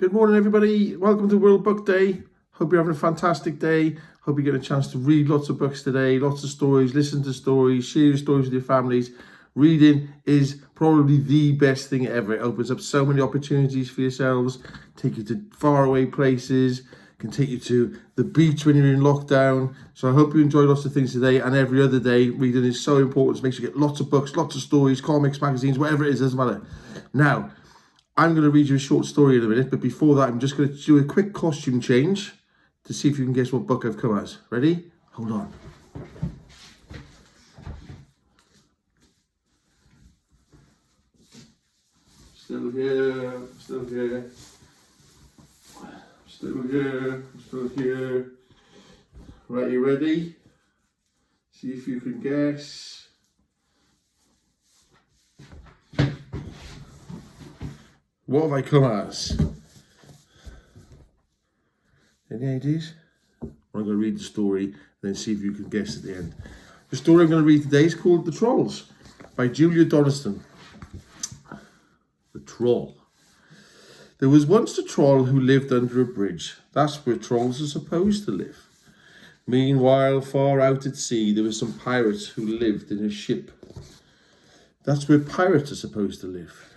Good morning, everybody. Welcome to World Book Day. Hope you're having a fantastic day. Hope you get a chance to read lots of books today, lots of stories, listen to stories, share your stories with your families. Reading is probably the best thing ever. It opens up so many opportunities for yourselves, take you to faraway places, can take you to the beach when you're in lockdown. So I hope you enjoy lots of things today and every other day. Reading is so important. It makes you get lots of books, lots of stories, comics, magazines, whatever it is, doesn't matter. Now, I'm going to read you a short story in a minute, but before that, I'm just going to do a quick costume change to see if you can guess what book I've come as. Ready? Hold on. Still here, still here, still here, still here. Right, you ready? See if you can guess. What have I come as? Any ideas? I'm going to read the story and then see if you can guess at the end. The story I'm going to read today is called The Trolls by Julia Donaldson. The Troll. There was once a troll who lived under a bridge. That's where trolls are supposed to live. Meanwhile, far out at sea, there were some pirates who lived in a ship. That's where pirates are supposed to live.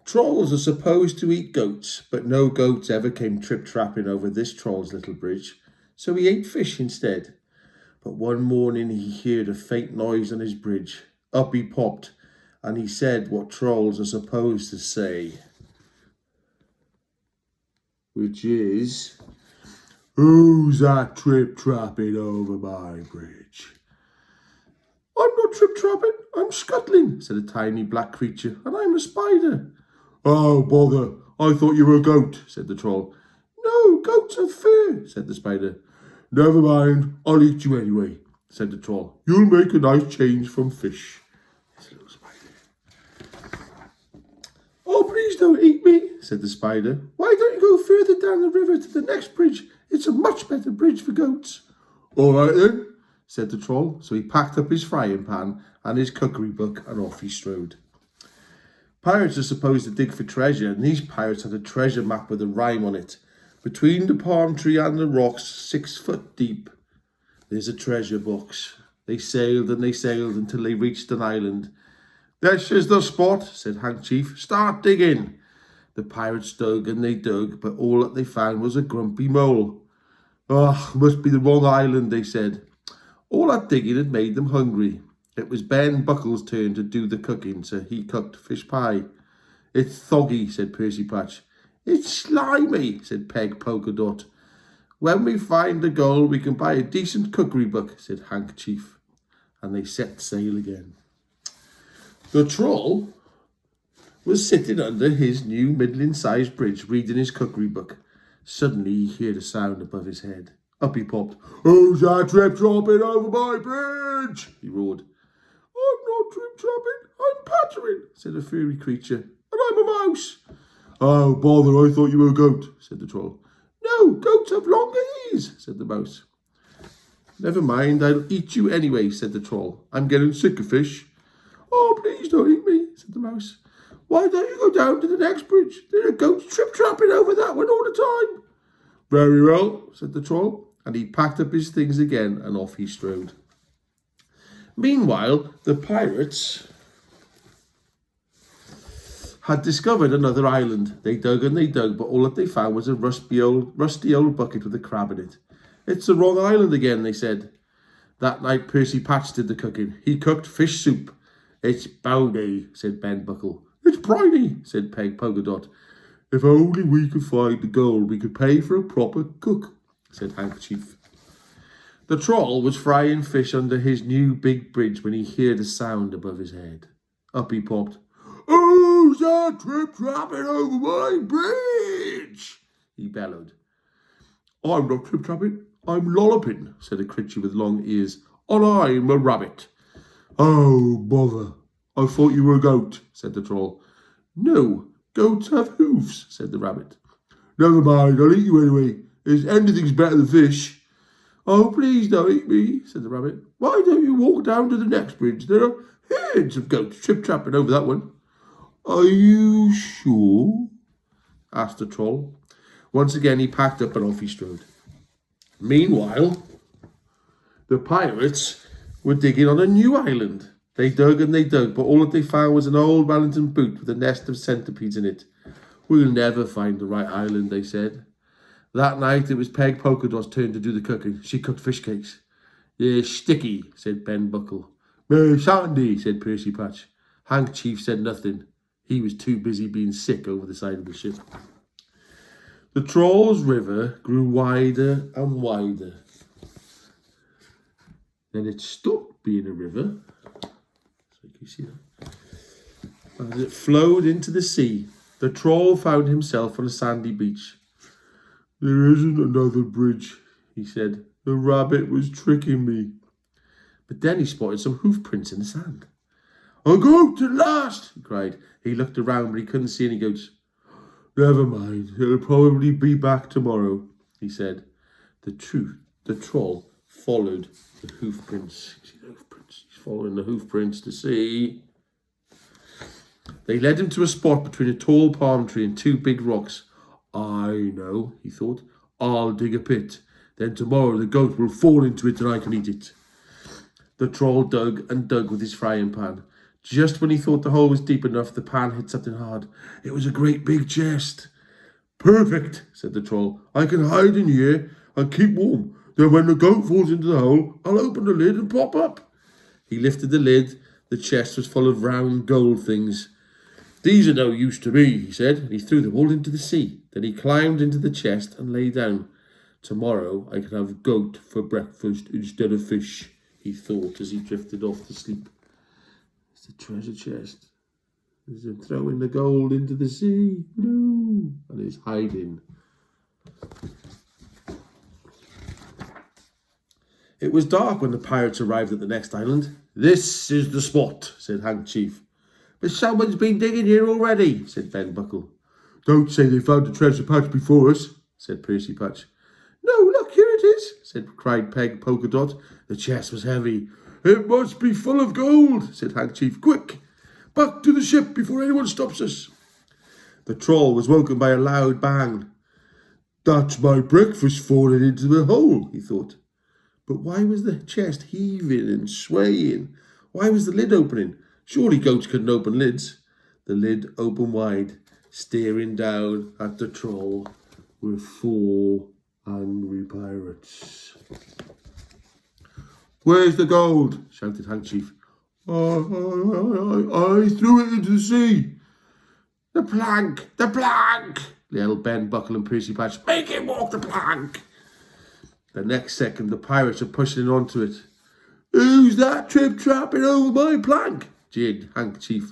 Trolls are supposed to eat goats, but no goats ever came trip-trapping over this troll's little bridge, so he ate fish instead. But one morning he heard a faint noise on his bridge. Up he popped, and he said what trolls are supposed to say, which is, "Who's that trip-trapping over my bridge?" "I'm not trip-trapping, I'm scuttling," said a tiny black creature, "and I'm a spider." "Oh, bother, I thought you were a goat," said the troll. "No, goats have fur," said the spider. "Never mind, I'll eat you anyway," said the troll. "You'll make a nice change from fish." This little spider. "Oh, please don't eat me," said the spider. "Why don't you go further down the river to the next bridge? It's a much better bridge for goats." "All right then," said the troll. So he packed up his frying pan and his cookery book and off he strode. Pirates are supposed to dig for treasure, and these pirates had a treasure map with a rhyme on it. Between the palm tree and the rocks, 6 foot deep, there's a treasure box. They sailed and they sailed until they reached an island. "This is the spot," said Handkerchief. "Start digging." The pirates dug and they dug, but all that they found was a grumpy mole. "Ah, must be the wrong island," they said. All that digging had made them hungry. It was Ben Buckle's turn to do the cooking, so he cooked fish pie. "It's thoggy," said Percy Patch. "It's slimy," said Peg Polka Dot. "When we find the goal, we can buy a decent cookery book," said Handkerchief. And they set sail again. The troll was sitting under his new middling-sized bridge, reading his cookery book. Suddenly he heard a sound above his head. Up he popped. "Who's that trip-tropping over my bridge?" he roared. "I'm not trip-trapping, I'm pattering," said a furry creature, "and I'm a mouse." "Oh, bother, I thought you were a goat," said the troll. "No, goats have longer ears," said the mouse. "Never mind, I'll eat you anyway," said the troll. "I'm getting sick of fish." "Oh, please don't eat me," said the mouse. "Why don't you go down to the next bridge? There are goats trip-trapping over that one all the time." "Very well," said the troll, and he packed up his things again and off he strode. Meanwhile, the pirates had discovered another island. They dug and they dug, but all that they found was a rusty old bucket with a crab in it. "It's the wrong island again," they said. That night Percy Patch did the cooking. He cooked fish soup. "It's bony," said Ben Buckle. "It's briny," said Peg Polka Dot. "If only we could find the gold, we could pay for a proper cook," said Handkerchief. The troll was frying fish under his new big bridge when he heard a sound above his head. Up he popped. "Who's that trip-trapping over my bridge?" he bellowed. "I'm not trip-trapping, I'm lolloping," said a creature with long ears. "And I'm a rabbit." "Oh, bother, I thought you were a goat," said the troll. "No, goats have hooves," said the rabbit. "Never mind, I'll eat you anyway. Anything's better than fish." "Oh, please don't eat me," said the rabbit. "Why don't you walk down to the next bridge? There are herds of goats trip-trapping over that one." "Are you sure?" asked the troll. Once again, he packed up and off he strode. Meanwhile, the pirates were digging on a new island. They dug and they dug, but all that they found was an old Wellington boot with a nest of centipedes in it. We'll never find the right island, they said. That night, it was Peg Polkadot's turn to do the cooking. She cooked fish cakes. They're sticky, said Ben Buckle. No, sandy, said Percy Patch. Hank Chief said nothing. He was too busy being sick over the side of the ship. The Troll's river grew wider and wider. Then it stopped being a river. So you can see that. As it flowed into the sea, the Troll found himself on a sandy beach. There isn't another bridge, he said. The rabbit was tricking me. But then he spotted some hoof prints in the sand. A goat at last, he cried. He looked around, but he couldn't see any goats. Never mind, it'll probably be back tomorrow, he said. The troll followed the hoof prints. You see the hoof prints? He's following the hoof prints to see. They led him to a spot between a tall palm tree and two big rocks. I know, he thought. I'll dig a pit. Then tomorrow the goat will fall into it and I can eat it. The troll dug and dug with his frying pan. Just when he thought the hole was deep enough, the pan hit something hard. It was a great big chest. Perfect, said the troll. I can hide in here and keep warm. Then when the goat falls into the hole, I'll open the lid and pop up. He lifted the lid. The chest was full of round gold things. These are no use to me, he said, and he threw them all into the sea. Then he climbed into the chest and lay down. Tomorrow I can have goat for breakfast instead of fish, he thought as he drifted off to sleep. It's the treasure chest. There's him throwing the gold into the sea. No, and he's hiding. It was dark when the pirates arrived at the next island. This is the spot, said Hank Chief. But someone's been digging here already, said Ben Buckle. Don't say they found the treasure pouch before us, said Percy Patch. No, look, here it is, cried Peg Polkadot. The chest was heavy. It must be full of gold, said Hank Chief. Quick, back to the ship before anyone stops us. The troll was woken by a loud bang. That's my breakfast falling into the hole, he thought. But why was the chest heaving and swaying? Why was the lid opening? Surely goats couldn't open lids. The lid opened wide, staring down at the troll with 4 angry pirates. Where's the gold? Shouted Hank Chief. I threw it into the sea. The plank! The plank! yelled Ben Buckle and Percy Patch. Make him walk the plank! The next second, the pirates were pushing onto it. Who's that trip-trapping over my plank? Jeered Hank Chief.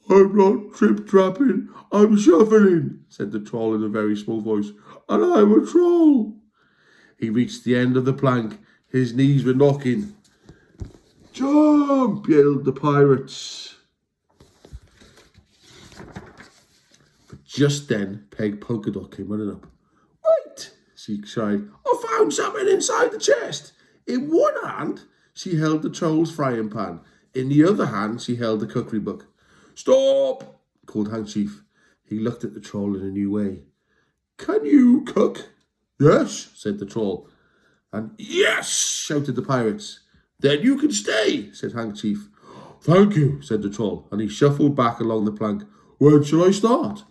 I'm not trip-trapping, I'm shuffling, said the troll in a very small voice. And I'm a troll. He reached the end of the plank. His knees were knocking. Jump, yelled the pirates. But just then, Peg Polkadot came running up. Wait, she cried. I found something inside the chest. In one hand, she held the troll's frying pan. In the other hand, she held the cookery book. Stop, called Hank Chief. He looked at the troll in a new way. Can you cook? Yes, said the troll. And yes, shouted the pirates. Then you can stay, said Hank Chief. Thank you, said the troll, and he shuffled back along the plank. When shall I start?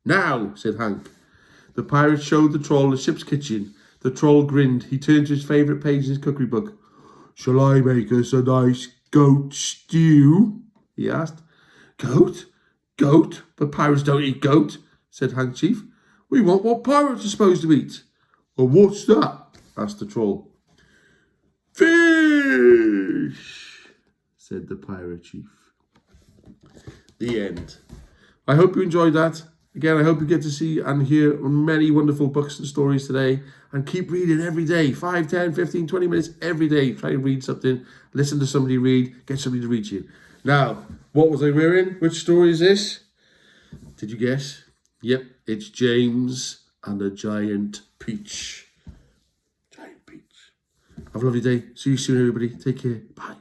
Now, said Hank. The pirates showed the troll the ship's kitchen. The troll grinned. He turned to his favourite page in his cookery book. Shall I make us a nice goat stew? He asked. Goat? Goat? But pirates don't eat goat, said Hank Chief. We want what pirates are supposed to eat. Well, what's that? Asked the troll. Fish, said the pirate chief. The end. I hope you enjoyed that. Again, I hope you get to see and hear many wonderful books and stories today. And keep reading every day. 5, 10, 15, 20 minutes every day. Try and read something. Listen to somebody read. Get somebody to read you. Now, what was I wearing? Which story is this? Did you guess? Yep, it's James and a Giant Peach. Giant Peach. Have a lovely day. See you soon, everybody. Take care. Bye.